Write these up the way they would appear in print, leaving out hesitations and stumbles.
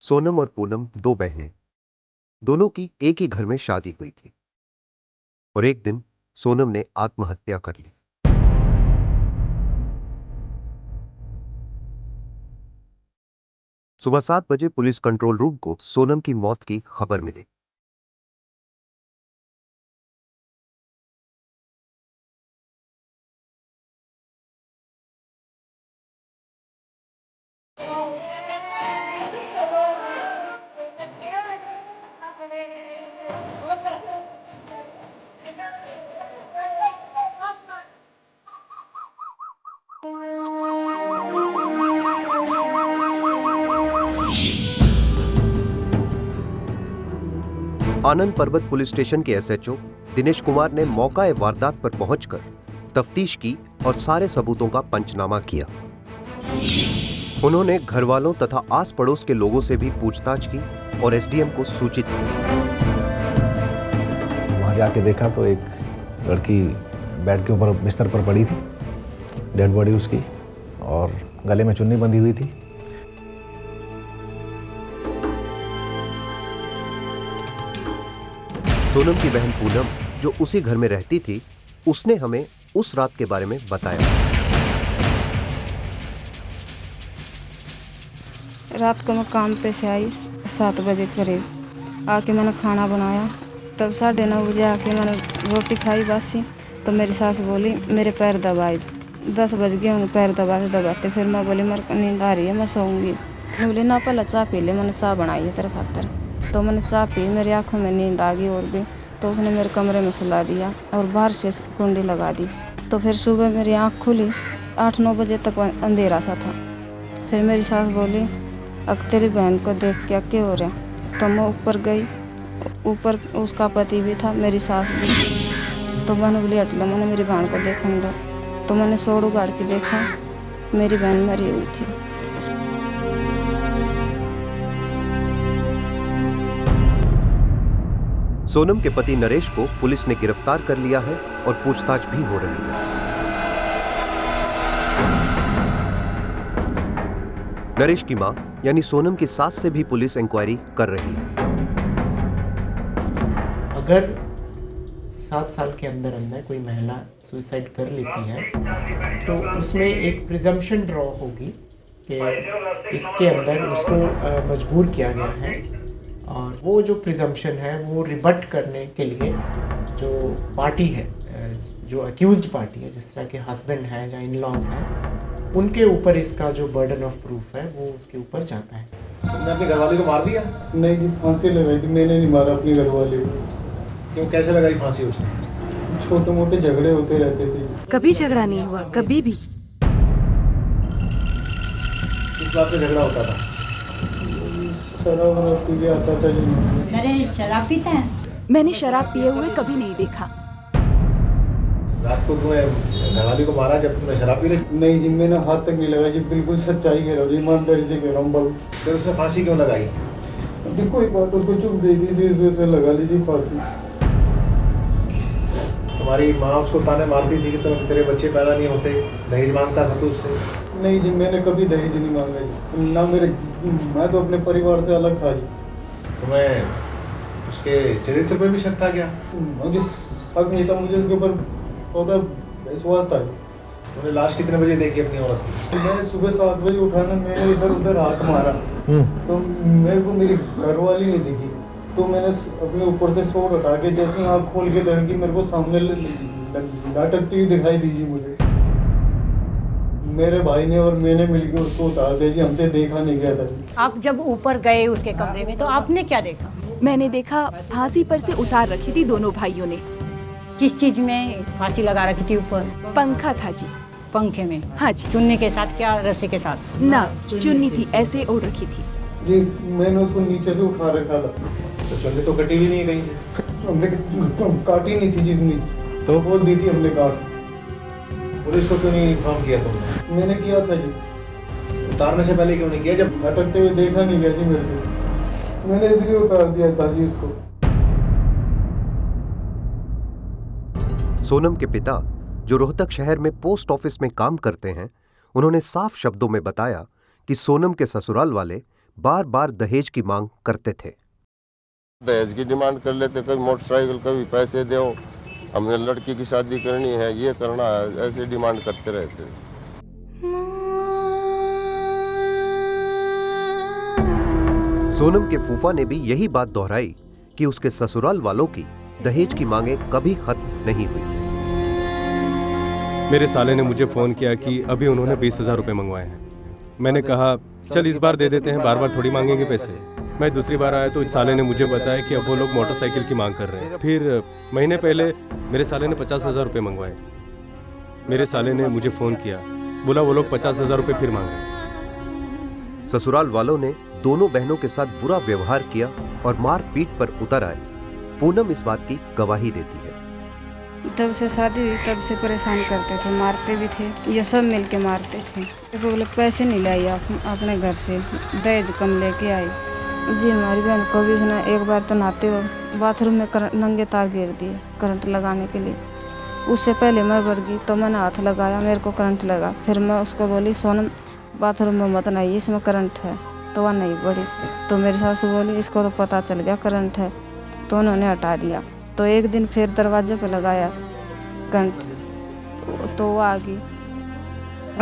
सोनम और पूनम दो बहनें, दोनों की एक ही घर में शादी हुई थी और एक दिन सोनम ने आत्महत्या कर ली। सुबह 7 बजे पुलिस कंट्रोल रूम को सोनम की मौत की खबर मिली। आनंद पर्वत पुलिस स्टेशन के एसएचओ दिनेश कुमार ने मौका वारदात पर पहुंचकर तफ्तीश की और सारे सबूतों का पंचनामा किया। उन्होंने घर वालों तथा आस पड़ोस के लोगों से भी पूछताछ की और एसडीएम को सूचित किया। वहाँ जाके देखा तो एक लड़की बेड के ऊपर बिस्तर पर पड़ी थी, डेड बॉडी उसकी, और गले में चुन्नी बंधी हुई थी। सोनम की बहन पूनम, जो उसी घर में रहती थी, उसने हमें उस रात के बारे में बताया। रात को मैं काम पे से आई 7 बजे करीब, आके मैंने खाना बनाया। तब 9:30 बजे आके मैंने रोटी खाई बासी, तो मेरी सास बोली मेरे पैर दबाए। 10 बज गए होंगे पैर दबाते दबाते। फिर मैं बोली मेरे को नींद आ रही है, मैं सोऊंगी। बोली ना पहले चाय पी ले, मैंने चाय बनाई है तेरे खातर। तो मैंने चाय पी, मेरी आंखों में नींद आ गई और भी। तो उसने मेरे कमरे में सुला दिया और बाहर से कुंडी लगा दी। तो फिर सुबह मेरी आँख खुली, 8-9 बजे तक अंधेरा सा था। फिर मेरी सास बोली अब तेरी बहन को देख क्या क्या हो रहा। तो मैं ऊपर गई, ऊपर उसका पति भी था, मेरी सास भी। तो मैंने बोली हट लो, मैंने मेरी बहन को देखने दो। तो मैंने सोड़ उगाड़ के देखा, मेरी बहन मरी हुई थी। सोनम के पति नरेश को पुलिस ने गिरफ्तार कर लिया है और पूछताछ भी हो रही है। नरेश की मां यानी सोनम की सास से भी पुलिस इंक्वायरी कर रही है। अगर 7 साल के अंदर अंदर कोई महिला सुसाइड कर लेती है तो उसमें एक प्रिजम्पशन ड्रॉ होगी कि इसके अंदर उसको मजबूर किया गया है, और वो जो प्रिजम्पशन है वो रिबट करने के लिए जो पार्टी है, जो अक्यूज्ड पार्टी है, जिस तरह के हस्बैंड है या इन लॉज हैं, उनके ऊपर इसका जो बर्डन ऑफ प्रूफ है वो उसके ऊपर जाता है। तुमने अपनी घरवाली को मार दिया? नहीं जी, फांसी लगाई थी। मैंने नहीं मारा अपनी घरवाली को। क्यों, कैसे लगाई फांसी उसने? छोटे मोटे झगड़े होते रहते थे। कभी झगड़ा नहीं हुआ, कभी भी। किस बात पे झगड़ा होता था? शराब वराब पी के आता था जी। नरेश शराब पीता है? मैंने शराब पिए हुए कभी नहीं देखा। रात को तुम्हें घरवाली को मारा जब तुमने शराब पी रही? नहीं जी, मैंने हाथ तक नहीं लगाया जी। बिल्कुल सच्चाई कह रहा हूँ जी, ईमानदारी से कह रहा हूँ बाबू। फिर उसने फांसी क्यों लगाई? अभी कोई बात उसको चुप गई थी, इस वजह से लगा लीजिए फांसी। तुम्हारी माँ उसको ताने मारती थी कि तेरे बच्चे पैदा नहीं होते, दहेज मांगता था तू उससे? नहीं जी, मैंने कभी दहेज नहीं मांगा जी। ना मैं तो अपने परिवार से अलग था जी। तुम्हें उसके चरित्र पे भी शक था क्या? मुझे शक नहीं था, मुझे उसके ऊपर पूरा विश्वास था जी। तुमने लाश कितने बजे देखी अपनी औरत की? मैंने सुबह 7 बजे उठाना, मैंने इधर उधर हाथ मारा तो मेरे को मेरी घरवाली नहीं दिखी। तो मैंने अपने ऊपर से सो हटा के जैसे आँख खोल के देखा कि मेरे को सामने लटकती हुई दिखाई दीजिए मुझे। मेरे भाई ने और मैंने मिलकर उसको उतार दिया जी, हमसे देखा नहीं गया था। आप जब ऊपर गए उसके कमरे में तो आपने क्या देखा? मैंने देखा फांसी पर से उतार रखी थी दोनों भाइयों ने। किस चीज में फांसी लगा रखी थी? ऊपर पंखा था जी। पंखे में? हाँ जी। चुन्नी के साथ क्या रस्सी के साथ? ना, चुन्नी थी, ऐसे ओढ़ रखी थी जी। मैंने उसको नीचे से उठा रखा था। तो चुन्नी तो कटी भी नहीं कहीं से? हमने काटी नहीं थी जितनी, तो बोल दी थी हमने काट। पुलिस को क्यों नहीं इन्फॉर्म किया तुमने? मैंने किया था जी। उतारने से पहले क्यों नहीं किया? जब लटकते हुए देखा नहीं गया जी मेरे से, मैंने इसलिए उतार दिया था जी उसको। सोनम के पिता, जो रोहतक शहर में पोस्ट ऑफिस में काम करते हैं, उन्होंने साफ शब्दों में बताया कि सोनम के ससुराल वाले बार बार दहेज की मांग करते थे। दहेज की डिमांड कर लेते, कभी मोटरसाइकिल, कभी पैसे दो, हमने लड़की की शादी करनी है, ये करना है, ऐसे डिमांड करते रहते। सोनम के फूफा ने भी यही बात दोहराई कि उसके ससुराल वालों की दहेज की मांगें कभी खत्म नहीं हुई। मेरे साले ने मुझे फ़ोन किया कि अभी उन्होंने 20,000 रुपये मंगवाए हैं। मैंने कहा चल इस बार दे देते हैं, बार बार थोड़ी मांगेंगे पैसे। मैं दूसरी बार आया तो साले ने मुझे बताया कि अब वो लोग मोटरसाइकिल की मांग कर रहे हैं। फिर महीने पहले मेरे साले ने 50,000 रुपये मंगवाए। मेरे साले ने मुझे फ़ोन किया, बोला वो लोग 50,000 रुपये फिर मांग रहे हैं। ससुराल वालों ने दोनों बहनों के साथ बुरा व्यवहार किया और मार पीट पर उतर आए। पूनम इस बात की गवाही देती है। तब से शादी हुई तब से परेशान करते थे, मारते भी थे, ये सब मिल के मारते थे। वो लोग पैसे नहीं लाई अपने घर से, दहेज कम लेके आई। जी हमारी बहन को भी उसने एक बार तो नहाते हुए बाथरूम में नंगे तार गिर दिए करंट लगाने के लिए। उससे पहले मैं बढ़ गई तो मैंने हाथ लगाया, मेरे को करंट लगा। फिर मैं उसको बोली सोनम बाथरूम में मत नहाइए, इसमें करंट है, तो वह नहीं बढ़ी। तो मेरी सासू बोली इसको तो पता चल गया करंट है, तो उन्होंने हटा दिया। तो एक दिन फिर दरवाजे पे लगाया करंट, तो वो आ गई,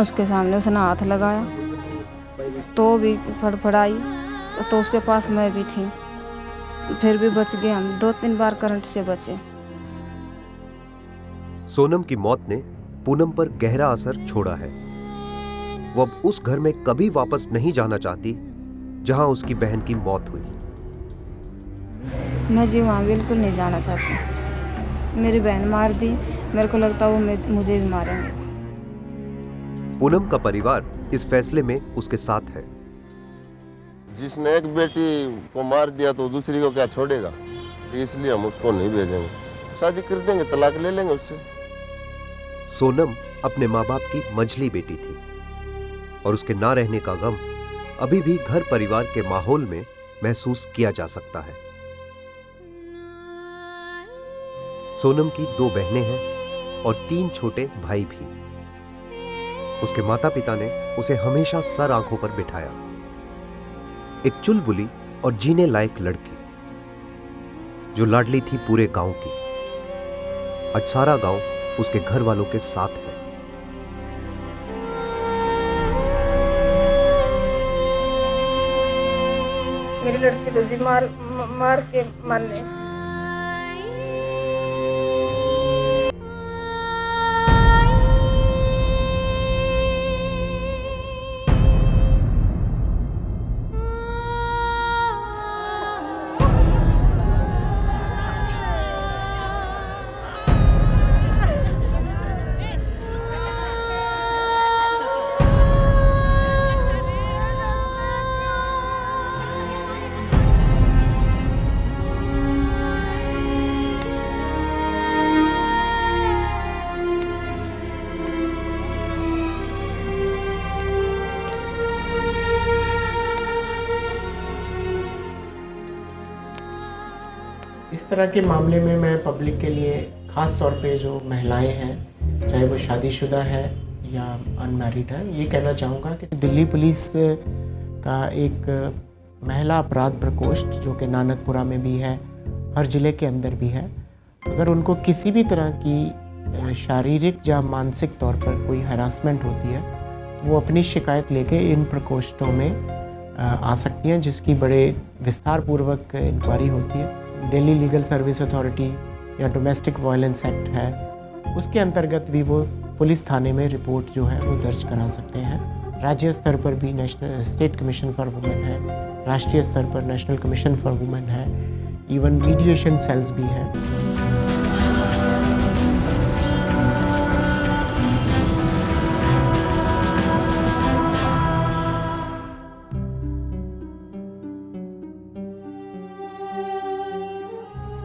उसके सामने उसने हाथ लगाया तो भी फड़फड़ाई, तो उसके पास मैं भी थी, फिर भी बच गए हम। 2-3 बार करंट से बचे। सोनम की मौत ने पूनम पर गहरा असर छोड़ा है। वो अब उस घर में कभी वापस नहीं जाना चाहती जहां उसकी बहन की मौत हुई। मैं जी वहाँ बिल्कुल नहीं जाना चाहती। मेरी बहन मार दी, मेरे को लगता वो मुझे भी मारेंगे। पूनम का परिवार इस फैसले में उसके साथ है। जिसने एक बेटी को मार दिया तो दूसरी को क्या छोड़ेगा, इसलिए हम उसको नहीं भेजेंगे, शादी कर देंगे, तलाक ले लेंगे उससे। सोनम अपने माँ बाप की मंझली बेटी थी और उसके ना रहने का गम अभी भी घर परिवार के माहौल में महसूस किया जा सकता है। सोनम की 2 बहनें हैं और 3 छोटे भाई भी। उसके माता पिता ने उसे हमेशा सर आंखों पर बिठाया। एक चुलबुली और जीने लायक लड़की जो लाडली थी पूरे गांव की। आज सारा गांव उसके घर वालों के साथ है। मेरी लड़की तो जी मार के मारने। इस तरह के मामले में मैं पब्लिक के लिए ख़ास तौर पे जो महिलाएं हैं, चाहे वो शादीशुदा है या अनमैरिड है, ये कहना चाहूँगा कि दिल्ली पुलिस का एक महिला अपराध प्रकोष्ठ जो कि नानकपुरा में भी है, हर ज़िले के अंदर भी है, अगर उनको किसी भी तरह की शारीरिक या मानसिक तौर पर कोई हरासमेंट होती है तो वो अपनी शिकायत लेके इन प्रकोष्ठों में आ सकती हैं, जिसकी बड़े विस्तार पूर्वक इंक्वायरी होती है। दिल्ली लीगल सर्विस अथॉरिटी या डोमेस्टिक वायलेंस एक्ट है, उसके अंतर्गत भी वो पुलिस थाने में रिपोर्ट जो है वो दर्ज करा सकते हैं। राज्य स्तर पर भी national state commission for women है, राष्ट्रीय स्तर पर नेशनल कमीशन फॉर वुमेन है, इवन मीडिएशन सेल्स भी हैं।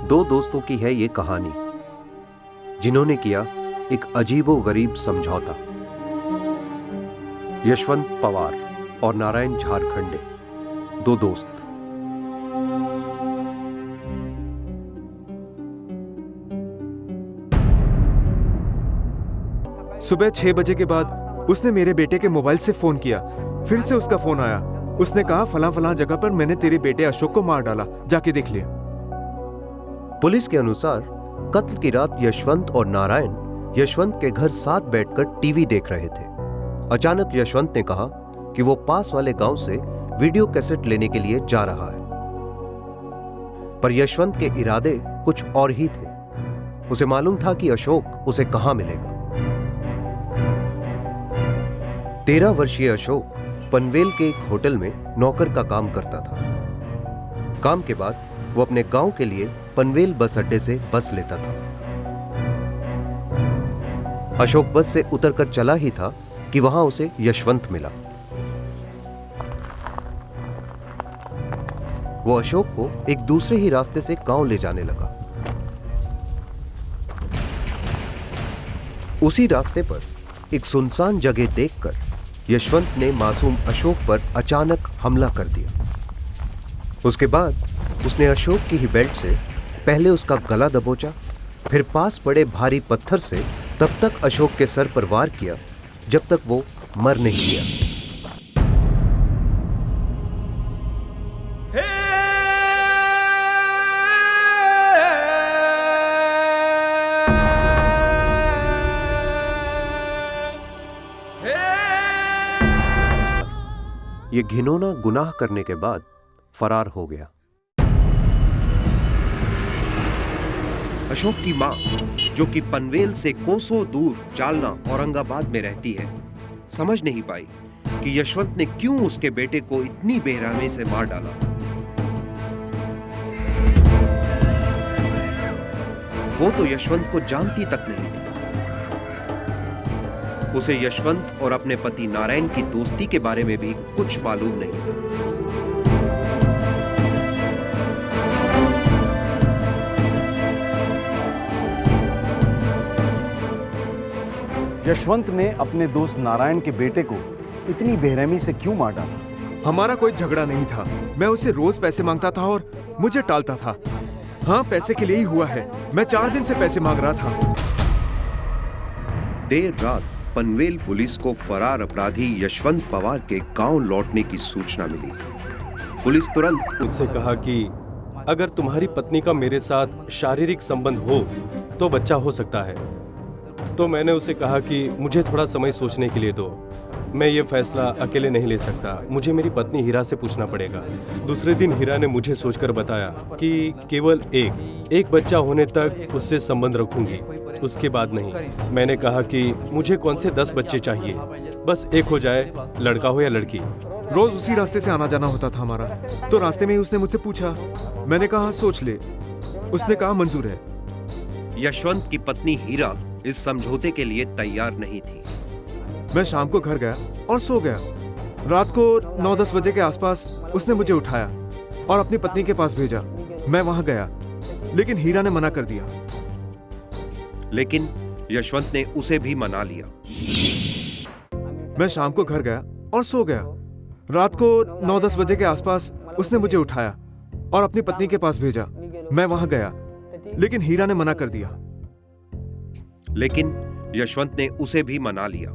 दो दोस्तों की है ये कहानी जिन्होंने किया एक अजीबोगरीब समझौता। यशवंत पवार और नारायण झारखंडे, 2 दोस्त। सुबह 6 बजे के बाद उसने मेरे बेटे के मोबाइल से फोन किया, फिर से उसका फोन आया। उसने कहा फलां फलां जगह पर मैंने तेरे बेटे अशोक को मार डाला, जाके देख लिया। पुलिस के अनुसार कत्ल की रात यशवंत और नारायण यशवंत के घर साथ बैठकर टीवी देख रहे थे। अचानक यशवंत ने कहा कि वो पास वाले गांव से वीडियो कैसेट लेने के लिए जा रहा है, पर यशवंत के इरादे कुछ और ही थे। उसे मालूम था कि अशोक उसे कहां मिलेगा। 13 वर्षीय अशोक पनवेल के एक होटल में नौकर का काम करता था। काम के बाद वो अपने गांव के लिए पनवेल बस अड्डे से बस लेता था। अशोक बस से उतरकर चला ही था कि वहां उसे यशवंत मिला। वो अशोक को एक दूसरे ही रास्ते से गांव ले जाने लगा। उसी रास्ते पर एक सुनसान जगह देखकर यशवंत ने मासूम अशोक पर अचानक हमला कर दिया। उसके बाद उसने अशोक की ही बेल्ट से पहले उसका गला दबोचा, फिर पास पड़े भारी पत्थर से तब तक अशोक के सर पर वार किया जब तक वो मर नहीं गया। ये घिनौना गुनाह करने के बाद फरार हो गया। अशोक की मां, जो कि पनवेल से कोसों दूर जालना औरंगाबाद में रहती है, समझ नहीं पाई कि यशवंत ने क्यों उसके बेटे को इतनी बेरहमी से मार डाला। वो तो यशवंत को जानती तक नहीं थी। उसे यशवंत और अपने पति नारायण की दोस्ती के बारे में भी कुछ मालूम नहीं था। यशवंत ने अपने दोस्त नारायण के बेटे को इतनी बेरहमी से क्यों मार डाला? हमारा कोई झगड़ा नहीं था। मैं उसे रोज पैसे मांगता था और मुझे टालता था। हाँ, पैसे के लिए ही हुआ है। मैं 4 दिन से पैसे मांग रहा था। देर रात पनवेल पुलिस को फरार अपराधी यशवंत पवार के गांव लौटने की सूचना मिली। पुलिस तुरंत मुझसे कहा कि अगर तुम्हारी पत्नी का मेरे साथ शारीरिक संबंध हो तो बच्चा हो सकता है। तो मैंने उसे कहा कि मुझे थोड़ा समय सोचने के लिए दो, मैं ये फैसला अकेले नहीं ले सकता, मुझे मेरी पत्नी हीरा से पूछना पड़ेगा। दूसरे दिन हीरा ने मुझे सोचकर बताया कि केवल एक बच्चा होने तक उससे संबंध रखूंगी, उसके बाद नहीं। मैंने कहा कि मुझे कौन से 10 बच्चे चाहिए, बस एक हो जाए, लड़का हो या लड़की। रोज उसी रास्ते से आना जाना होता था हमारा। तो रास्ते में ही उसने मुझसे पूछा। मैंने कहा सोच ले। उसने कहा मंजूर है। यशवंत की पत्नी हीरा इस समझौते के लिए तैयार नहीं थी। मैं शाम को घर गया और सो गया। रात को 9-10 बजे के आसपास उसने मुझे उठाया और अपनी पत्नी के पास भेजा। मैं वहां गया, लेकिन हीरा ने मना कर दिया। लेकिन यशवंत ने उसे भी मना लिया। मैं शाम को घर गया और सो गया। रात को 9-10 बजे के आसपास उसने मुझे उठाया और अपनी पत्नी के पास भेजा। मैं वहां गया, लेकिन हीरा ने मना कर दिया। लेकिन यशवंत ने उसे भी मना लिया।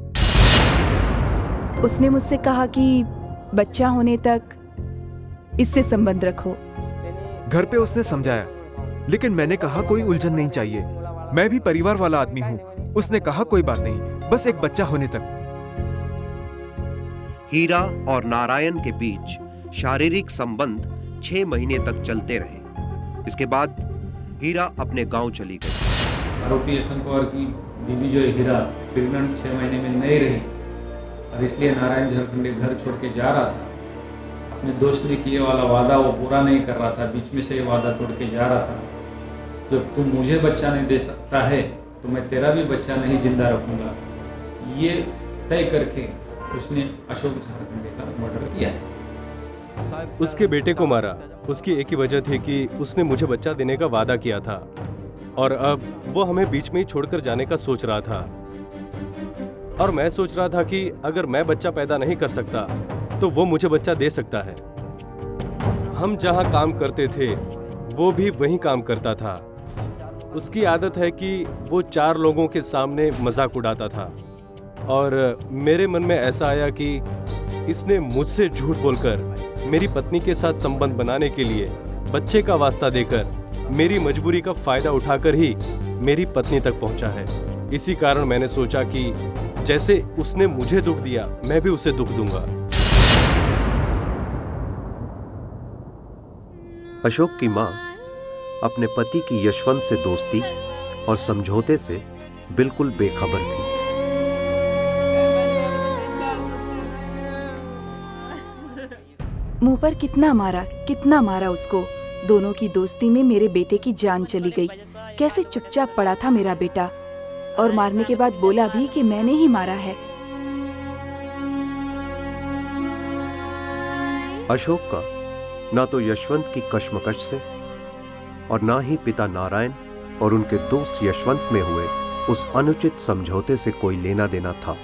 उसने मुझसे कहा कि बच्चा होने तक इससे संबंध रखो। घर पे उसने समझाया, लेकिन मैंने कहा कोई उलझन नहीं चाहिए, मैं भी परिवार वाला आदमी हूँ। उसने कहा कोई बात नहीं, बस एक बच्चा होने तक। हीरा और नारायण के बीच शारीरिक संबंध 6 महीने तक चलते रहे। इसके बाद हीरा अपने गांव चली गई। आरोपी यशवंत पवार की बीवी जो हीरा प्रेग्नेंट 6 महीने में नहीं रही और इसलिए नारायण झारखंडी घर छोड़ के जा रहा था। अपने दोस्त ने किए वाला वादा वो पूरा नहीं कर रहा था, बीच में से ये वादा तोड़ के जा रहा था। जब तू मुझे बच्चा नहीं दे सकता है तो मैं तेरा भी बच्चा नहीं जिंदा रखूंगा, ये तय करके उसने अशोक झारखंडी का मर्डर किया। उसके बेटे को मारा। उसकी एक ही वजह थी कि उसने मुझे बच्चा देने का वादा किया था और अब वो हमें बीच में ही छोड़कर जाने का सोच रहा था। और मैं सोच रहा था कि अगर मैं बच्चा पैदा नहीं कर सकता तो वो मुझे बच्चा दे सकता है। हम जहाँ काम करते थे वो भी वहीं काम करता था। उसकी आदत है कि वो 4 लोगों के सामने मजाक उड़ाता था और मेरे मन में ऐसा आया कि इसने मुझसे झूठ बोलकर मेरी पत्नी के साथ संबंध बनाने के लिए बच्चे का वास्ता देकर मेरी मजबूरी का फायदा उठाकर ही मेरी पत्नी तक पहुंचा है। इसी कारण मैंने सोचा कि जैसे उसने मुझे दुख दिया, मैं भी उसे दुख दूंगा। अशोक की मां अपने पति की यशवंत से दोस्ती और समझौते से बिल्कुल बेखबर थी। मुंह पर कितना मारा उसको। दोनों की दोस्ती में मेरे बेटे की जान चली गई। कैसे चुपचाप पड़ा था मेरा बेटा, और मारने के बाद बोला भी कि मैंने ही मारा है। अशोक का ना तो यशवंत की कश्मकश से और ना ही पिता नारायण और उनके दोस्त यशवंत में हुए उस अनुचित समझौते से कोई लेना देना था।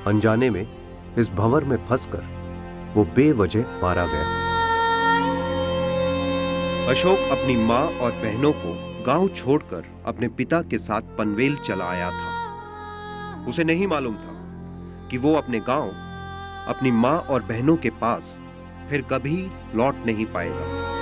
अनजाने में इस भंवर में फंसकर वो बेवजह मारा गया। अशोक अपनी मां और बहनों को गांव छोड़कर अपने पिता के साथ पनवेल चला आया था। उसे नहीं मालूम था कि वो अपने गांव, अपनी मां और बहनों के पास फिर कभी लौट नहीं पाएगा।